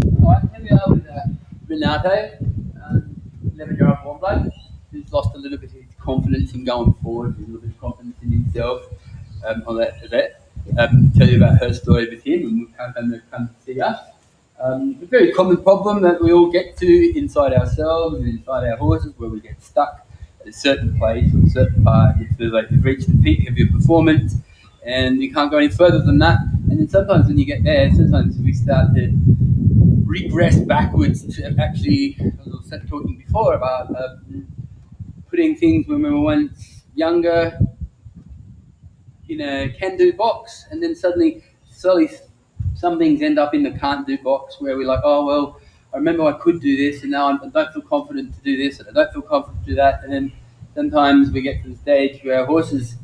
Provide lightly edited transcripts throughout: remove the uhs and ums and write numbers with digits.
Alright, here we are with Renato, 11-year-old Warmblood, who's lost a little bit of his confidence in going forward, a little bit of confidence in himself. I'll let Yvette tell you about her story with him and how come they've come to see us. A very common problem that we all get to inside ourselves and inside our horses, where we get stuck at a certain place or a certain part. You feel like you've reached the peak of your performance and you can't go any further than that. And then sometimes when you get there, sometimes we start to regress backwards to actually, as I was talking before about putting things when we were once younger in a can-do box, and then slowly some things end up in the can't-do box where we're like, oh, well, I remember I could do this, and now I don't feel confident to do this, and I don't feel confident to do that. And then sometimes we get to the stage where our horses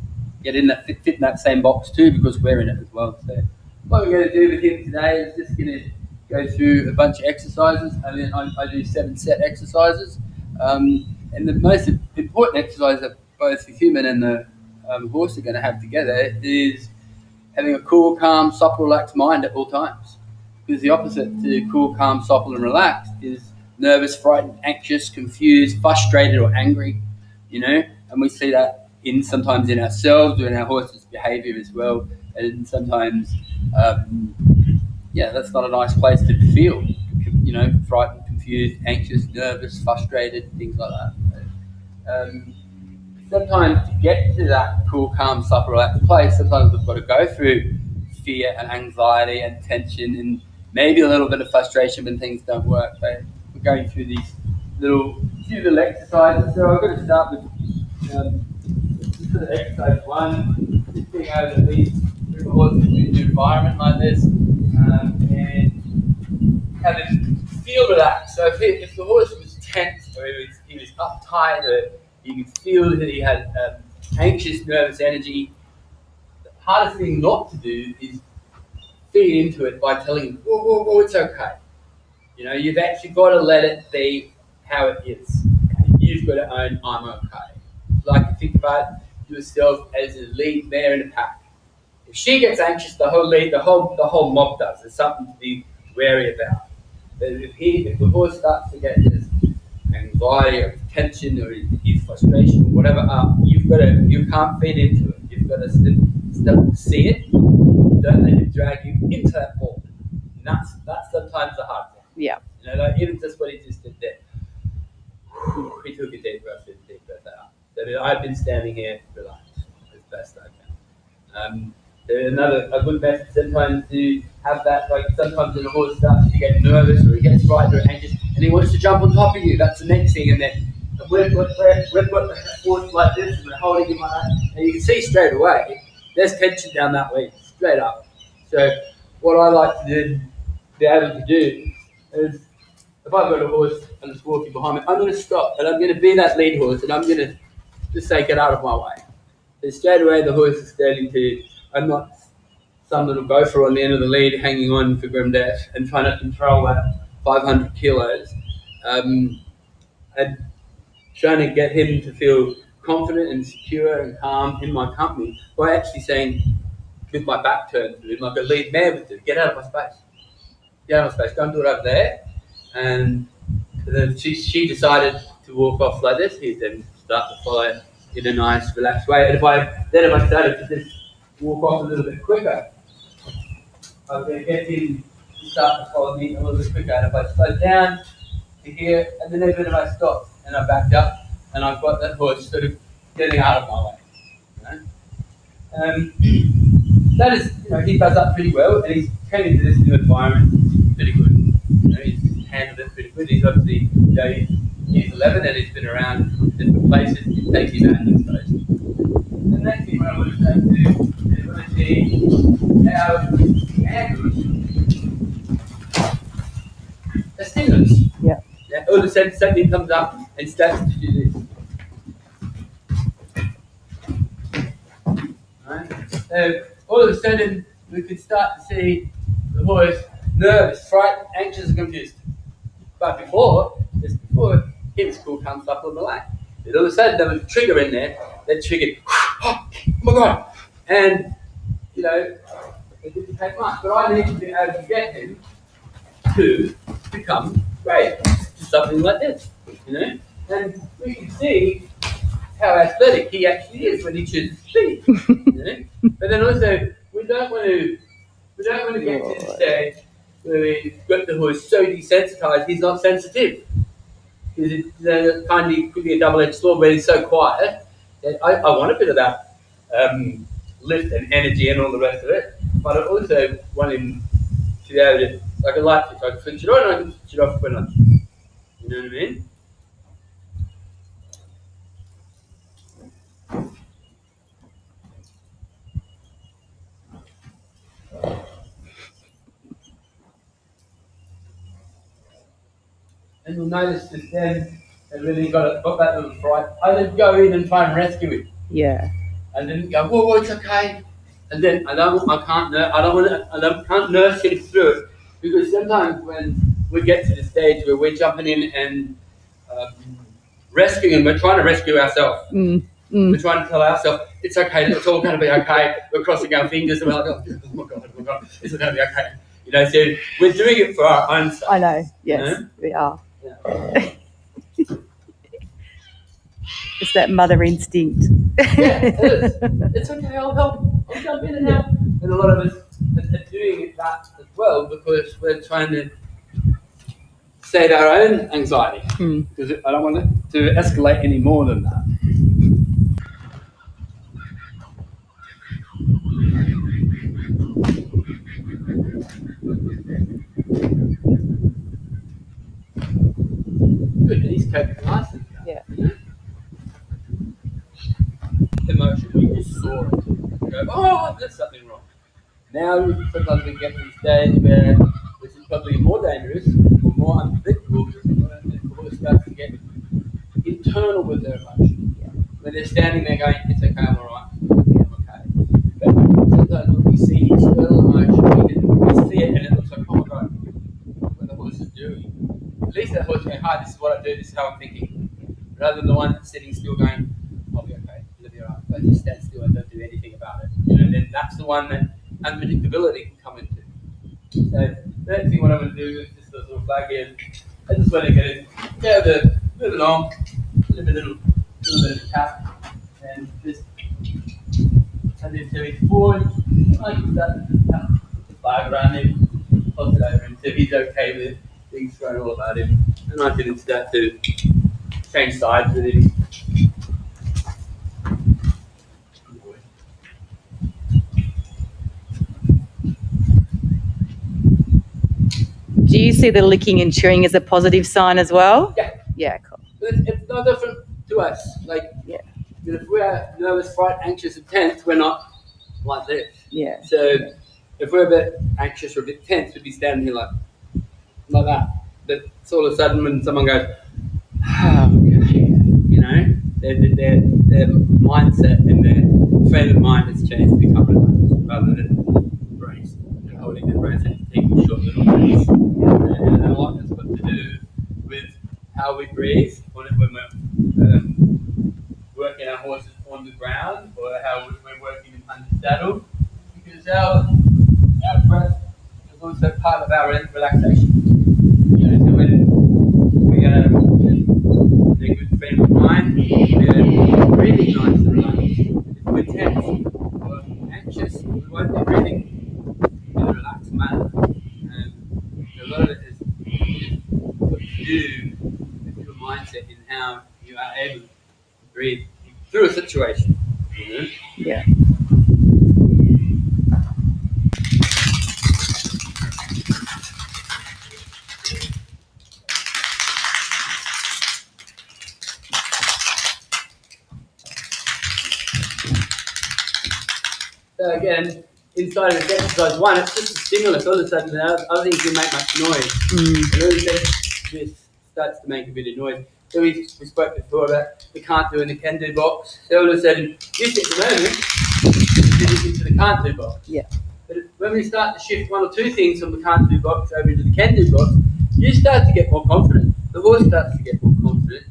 get in that fit in that same box too, because we're in it as well. So what we're going to do with him today is just going to go through a bunch of exercises. I mean, I do 7-set exercises, and the most important exercise that both the human and the horse are going to have together is having a cool, calm, supple, relaxed mind at all times. Because the opposite to cool, calm, supple, and relaxed is nervous, frightened, anxious, confused, frustrated, or angry. And we see that sometimes in ourselves or in our horse's behaviour as well. And sometimes, that's not a nice place to feel. Frightened, confused, anxious, nervous, frustrated, things like that. Sometimes to get to that cool, calm, supple, relaxed place, sometimes we've got to go through fear and anxiety and tension and maybe a little bit of frustration when things don't work. But we're going through these few little exercises. So I'm going to start with exercise 1, just being able to lead the horse into an environment like this and have it feel relaxed. So if the horse was tense or he was uptight, or you could feel that he had anxious, nervous energy, the hardest thing not to do is feed into it by telling him, whoa, whoa, whoa, it's okay. You've actually got to let it be how it is. You've got to own, I'm okay. Like to think about yourself as a lead mare in a pack. If she gets anxious, the whole mob does. There's something to be wary about. But if the horse starts to get this anxiety or tension or his frustration or whatever up, you can't feed into it. You've got to see it. Don't let him drag you into that ball. And that's sometimes the hard thing. Yeah. Like even just what he just did there. He took a deep breath in, deep breath out. So I've been standing here relaxed as best I can. A good method sometimes to have that, like sometimes when a horse starts to get nervous or he gets frightened or anxious and he wants to jump on top of you, that's the next thing. And then we've got the horse like this and we're holding him like that, and you can see straight away there's tension down that way, straight up. So what I like to be able to do is, if I've got a horse and it's walking behind me, I'm going to stop and I'm going to be that lead horse and I'm going to just say, get out of my way. So straight away the horse is starting to, I'm not some little gopher on the end of the lead hanging on for grim death and trying to control that 500 kilos. And trying to get him to feel confident and secure and calm in my company by actually saying, with my back turned to him, like a lead mare would do, get out of my space. Get out of my space, don't do it over there. And then she decided to walk off like this. He'd then start to follow in a nice, relaxed way. And if I started to just walk off a little bit quicker, I was going to get him to start to follow me a little bit quicker. And if I slowed down to here, and then even if I stopped and I backed up, and I've got that horse sort of getting out of my way. That is, he does that pretty well, and he's came into this new environment pretty good. He's handled it pretty good. He's obviously, he's 11 and he's been around different places. It takes him out of his place. The next thing I want to do is want to see how he handles a stimulus. Yeah. All of a sudden, something comes up and starts to do this. Right? So all of a sudden, we could start to see the horse nervous, frightened, anxious, and confused. But just before, he was cool, calm, supple, and relaxed. And all of a sudden, there was a trigger in there that triggered, oh my God! And, it didn't take much, but I needed to be able to get him to become great to something like this, And we can see how athletic he actually is when he chooses to be, But then also, we don't want to get to the stage where we've got the horse so desensitized he's not sensitive. Because it could be a double-edged sword where he's so quiet that I want a bit of that lift and energy and all the rest of it, but I also want him to be able to, like a light switch, I can switch it on and I can switch it off when I choose. You know what I mean? And you'll notice that then I really got that little fright. I didn't go in and try and rescue it. Yeah. I didn't go, whoa, it's okay. And then I can't nurse him through it, because sometimes when we get to the stage where we're jumping in and rescuing, and we're trying to rescue ourselves. We're trying to tell ourselves it's okay, it's all going to be okay. We're crossing our fingers and we're like, oh my god, it's all going to be okay. So we're doing it for our own sake. I know. Yes, we are. Yeah. It's that mother instinct. Yeah, it is. It's okay, I'll help. I'll jump in and help. And a lot of us are doing that as well because we're trying to save our own anxiety. Because I don't want it to escalate any more than that. Good, and he's coping nicely. Yeah. Emotion, we just saw it. We go, oh, there's something wrong. Now, sometimes we get to the stage where this is probably more dangerous or more unpredictable, and the horse starts to get internal with their emotion. Yeah. When they're standing there going, it's okay, I'm alright, I'm okay. But sometimes when we see external emotion, we see it and it looks like, oh my god, what the horse is doing. At least that horse is going, hi, this is what I do, this is how I'm thinking. Rather than the one that's sitting still going, I'll be okay, it'll be alright. But just stand still and don't do anything about it. Then that's the one that unpredictability can come into. So the next thing what I'm going to do is just a little flag here. I just want to get it, move it on, a little bit of tap, and just and then so he's forward. I can start to tap the flag around him, toss it over until he's okay with it, things thrown all about him, and I can start to change sides with him. Do you see the licking and chewing as a positive sign as well? Yeah. Yeah, cool. It's no different to us. Like, if we're nervous, fright, anxious, and tense, we're not like this. Yeah. So if we're a bit anxious or a bit tense, we'd be standing here like that. But it's all of a sudden when someone goes, oh, okay, their mindset and their frame of mind has changed to become relaxed rather than braced and holding their breath and taking short little breaths. And a lot has got to do with how we breathe when we're working our horses on the ground or how we're working them under saddle, because our breath is also part of our relaxation. So when we are in a good frame of mind, we're breathing nice and relaxed. If we're tense or anxious, we won't be breathing in a relaxed manner. A lot of it is what you do with your mindset and how you are able to breathe through a situation. Yeah. So again, inside of exercise one, it's just a stimulus. All of a sudden, the other things can make much noise. And all of a sudden, this starts to make a bit of noise. So we spoke before about the can't do and the can do box. So all of a sudden, just at the moment, you're into the can't do box. Yeah. But when we start to shift one or two things from the can't do box over into the can do box, you start to get more confident. The horse starts to get more confident.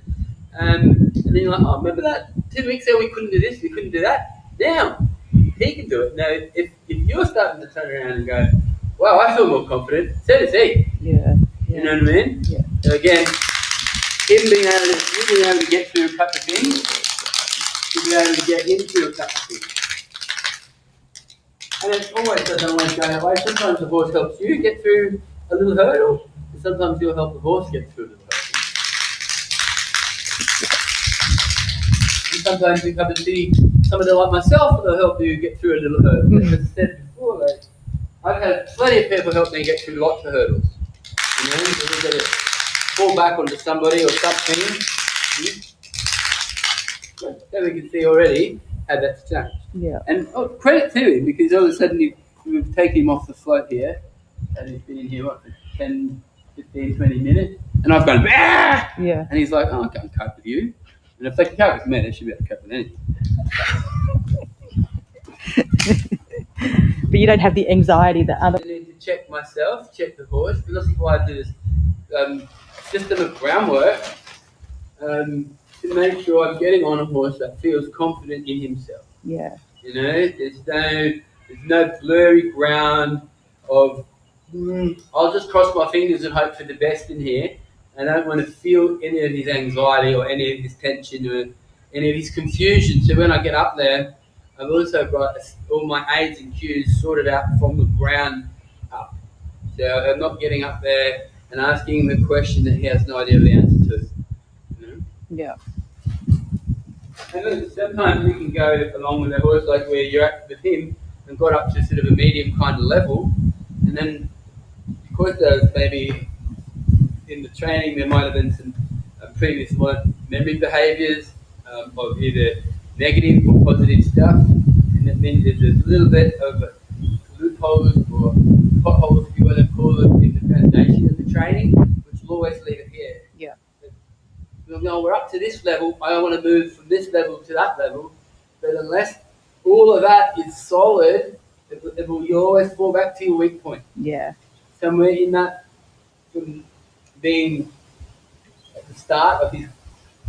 And then you're like, oh, remember that 2 weeks ago we couldn't do this, we couldn't do that? Now, he can do it. Now, if you're starting to turn around and go, wow, I feel more confident. So does he. Yeah. You know what I mean? Yeah. So again, him being able to get through a couple of things, you'll be able to get into a couple of things. And it doesn't always go that way. Sometimes the horse helps you get through a little hurdle, and sometimes you'll help the horse get through a little hurdle. And sometimes you come to see somebody like myself that'll help you get through a little hurdle. As I said before, I've had plenty of people help me get through lots of hurdles. You know, we've got to fall back onto somebody or something. So we can see already how that's changed. Yeah. And credit to him, because all of a sudden we've taken him off the float here, and he's been in here, for 10, 15, 20 minutes, and I've gone, ah! Yeah. And he's like, oh, I can't cope with you. And if they can cope with me, they should be able to cope with anything. But you don't have the anxiety that other. I need to check myself, check the horse, and this is why I do this system of groundwork to make sure I'm getting on a horse that feels confident in himself. Yeah. You know, there's no blurry ground of I'll just cross my fingers and hope for the best in here. I don't want to feel any of his anxiety or any of his tension or any of his confusion. So when I get up there, I've also got all my aids and cues sorted out from the ground up. So I'm not getting up there and asking him a question that he has no idea the answer to. You know? Yeah. And then sometimes we can go along with a horse like where you're at with him and got up to sort of a medium kind of level, and then because there's maybe in the training there might have been some previous memory behaviours of either negative or positive stuff, and that means there's a little bit of loopholes or potholes, if you want to call it, in the foundation of the training, which will always leave it here. Yeah. No, we're up to this level. I don't want to move from this level to that level. But unless all of that is solid, you'll always fall back to your weak point. Yeah. Somewhere in that, from being at the start of his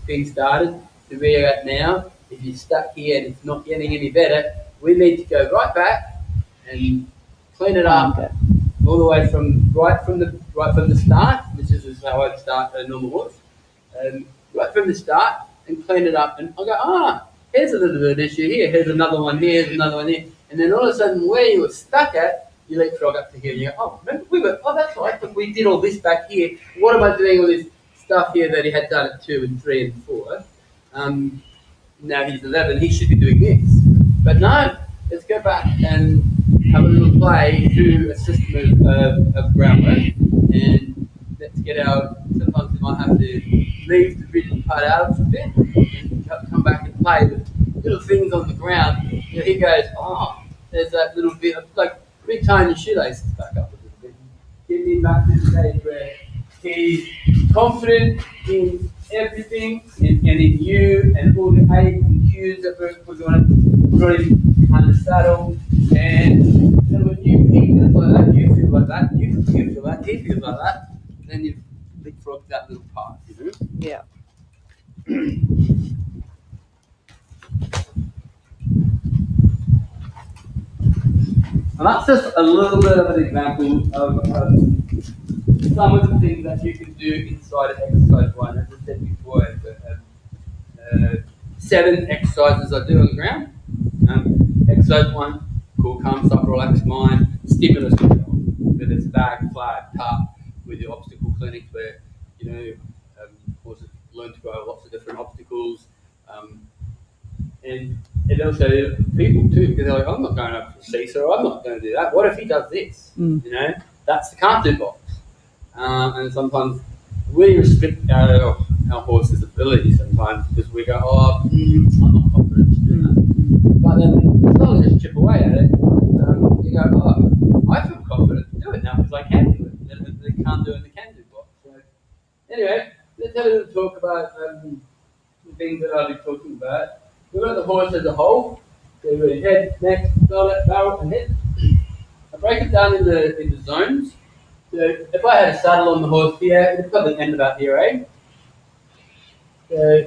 being started to where you're at now, if you're stuck here and it's not getting any better, we need to go right back and clean it up all the way from the start. This is how I'd start a normal horse. Right from the start and clean it up, and I'll go, here's a little bit of issue here, here's another one here, here's another one here, and then all of a sudden where you were stuck at, you leapfrog up to here and you go, remember that's right, but we did all this back here, what am I doing all this stuff here that he had done at 2 and 3 and 4? Now he's 11, he should be doing this. But no, let's go back and have a little play through a system of groundwork, and let's get our, sometimes we might have to leave the rigid part out a bit and come back and play with little things on the ground. You know, he goes, there's that little bit of, like, retying your shoelaces back up a little bit. Getting him back to the stage where he's confident in everything and in you and all the aids and cues that we're going to put him on the saddle. And then when he feels like that, you feel like that, you feel like that, he feels like that, then you've leapfrogged that little part, you know? Yeah. And that's just a little bit of an example of some of the things that you can do inside of exercise 1. As I said before, 7 exercises I do on the ground. Exercise 1, cool, calm, supple, relaxed mind, stimulus control. Whether it's bag, flag, tap, with your obstacle clinics where, you know, horses learn to go over lots of different obstacles. And also people too, because they're like, I'm not going up to the seesaw, I'm not going to do that. What if he does this? You know, that's the can't do box. And sometimes we restrict our horse's ability sometimes because we go, I'm not confident to do that. But then slowly just chip away at it. You go, I feel confident to do it now because I can do it. The can't do and the can do box. So anyway, let's have a little talk about the things that I'll be talking about. We've got the horse as a whole. So we've got his head, neck, shoulder, barrel, and head. I break it down into zones. So if I had a saddle on the horse here, it'd probably end about here, eh? So,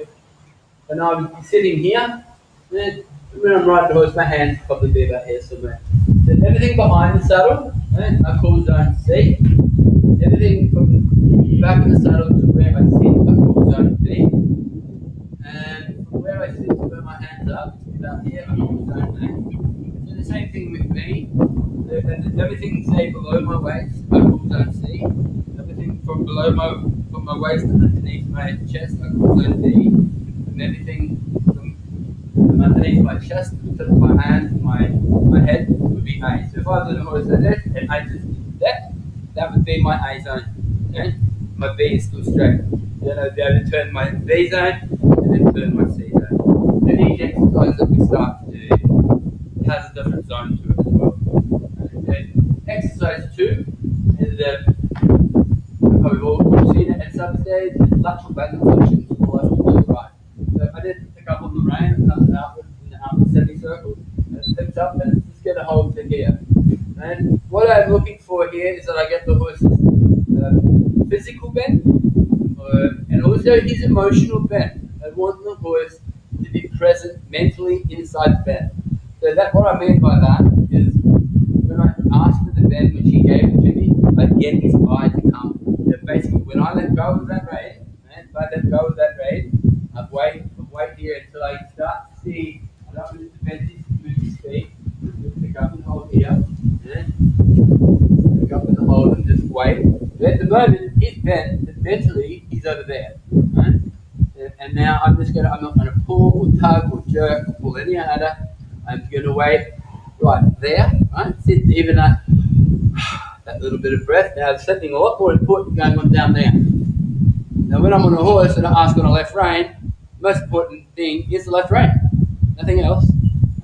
and I would be sitting here. Then when I'm riding the horse, my hands would probably be about here somewhere. So everything behind the saddle, And I call zone C. Everything from the back of the saddle to where I sit, I call zone B. And from where I sit to where my hands are, about here, I call zone A. So the same thing with me. Everything say below my waist, I call zone C. Everything from my waist underneath my chest, I call zone D. And everything from underneath my chest to my hands and my head would be A. So if I was on a horse like this and I just did that would be my A zone. Okay? My B is still straight. Then I'd be able to turn my B zone and then turn my C zone. And each exercise that we start to do has a different zone to it as well. And exercise 2 is we've all seen it at some stage, lateral balance functions all left to the right. So I did pick up on the rein and comes outward in the outward semicircle, and it picks up and it's just going to hold to here. And what I'm looking for here is that I get the horse's physical bend and also his emotional bend. I want the horse to be present mentally inside the bend. So that what I mean by that is when I asked for the bend, when she gave it to me, I get his eye to come. So basically, when I let go of that rein, if I let go of that rein, I wait here until I start to see. I don't want to bend his feet. Just pick up and hold here. Pick up and hold and just wait. But at the moment, he's bent, but mentally he's over there. Right? And now I'm not gonna pull or tug or jerk or pull any harder. I'm gonna wait right there, right? Sit even that little bit of breath. Now there's something a lot more important going on down there. Now when I'm on a horse and I ask on a left rein, the most important thing is the left rein. Nothing else.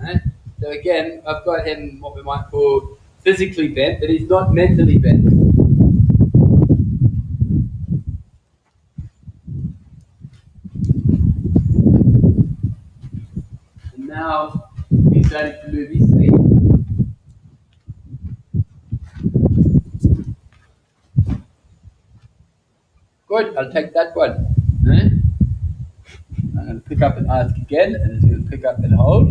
Right? So again, I've got him what we might call physically bent, but he's not mentally bent. And now he's starting to move his feet. Good, I'll take that one. Right? I'm going to pick up and ask again, and it's going to pick up and hold.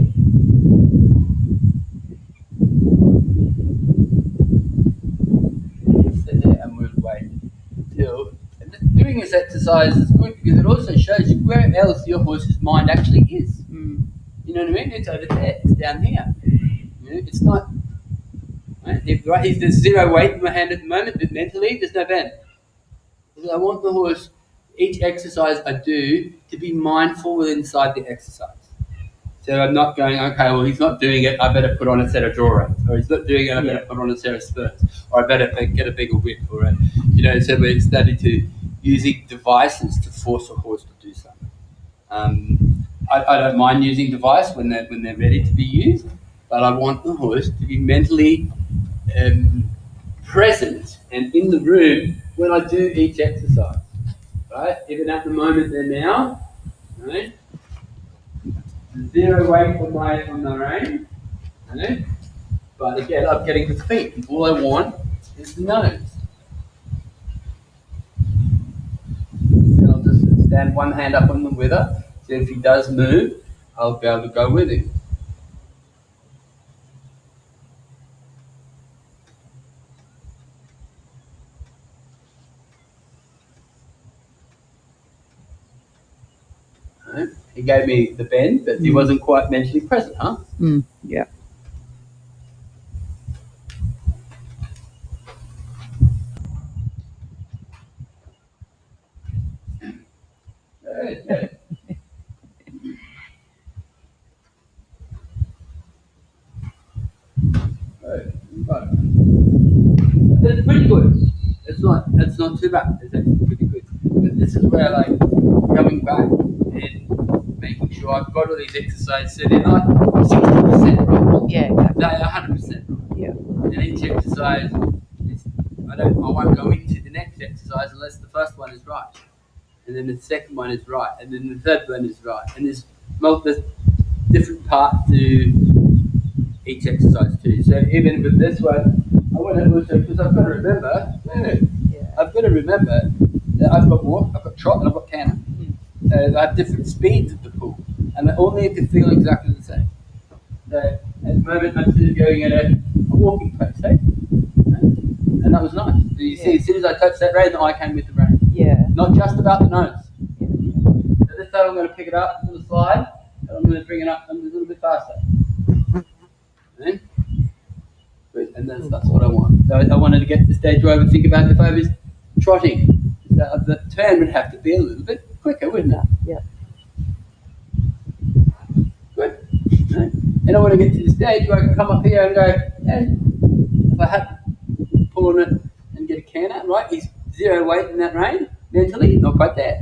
Sit there and we'll wait until. And doing this exercise is good because it also shows you where else your horse's mind actually is. You know what I mean? It's over there, it's down here. You know, it's not. Right? There's zero weight in my hand at the moment, but mentally there's no bend. Because I want the horse, each exercise I do, to be mindful inside the exercise. So I'm not going, okay, well, he's not doing it, I better put on a set of draw reins. Or he's not doing it, I better put on a set of spurs. Or I better get a bigger whip. Or, so we're starting to using devices to force a horse to do something. I don't mind using device when they're ready to be used, but I want the horse to be mentally present and in the room when I do each exercise. Right? Even at the moment there now, right? Zero weight on the rein, right? But again, I'm getting the feet. All I want is the nose. And I'll just stand one hand up on the wither, so if he does move, I'll be able to go with him. Right. He gave me the bend, but he wasn't quite mentally present, huh? Yeah. It's pretty good. It's not too bad. It's actually pretty good. But this is where like coming back and making sure I've got all these exercises so they're not 60% wrong. Yeah. They are 100% wrong. Yeah. And each exercise I won't go into the next exercise unless the first one is right. And then the second one is right. And then the third one is right. And there's different parts to each exercise too. So even with this one, I want to also, because I've got to remember that I've got walk, I've got trot, and I've got canter. I have different speeds of the pull, and they all need to feel exactly the same. So at the moment, I'm just going at a walking pace, eh? And that was nice. You see, as soon as I touched that rein, the eye came with the rein. Yeah. Not just about the nose. So this time I'm going to pick it up to the slide, and I'm going to bring it up a little bit faster. And that's what I want. So I wanted to get to the stage where I would think about if I was trotting. The turn would have to be a little bit quicker, wouldn't it? Yeah. Good. And I want to get to the stage where I can come up here and go, hey, if I had to pull on it and get a can out, right? He's zero weight in that rein, mentally, not quite there.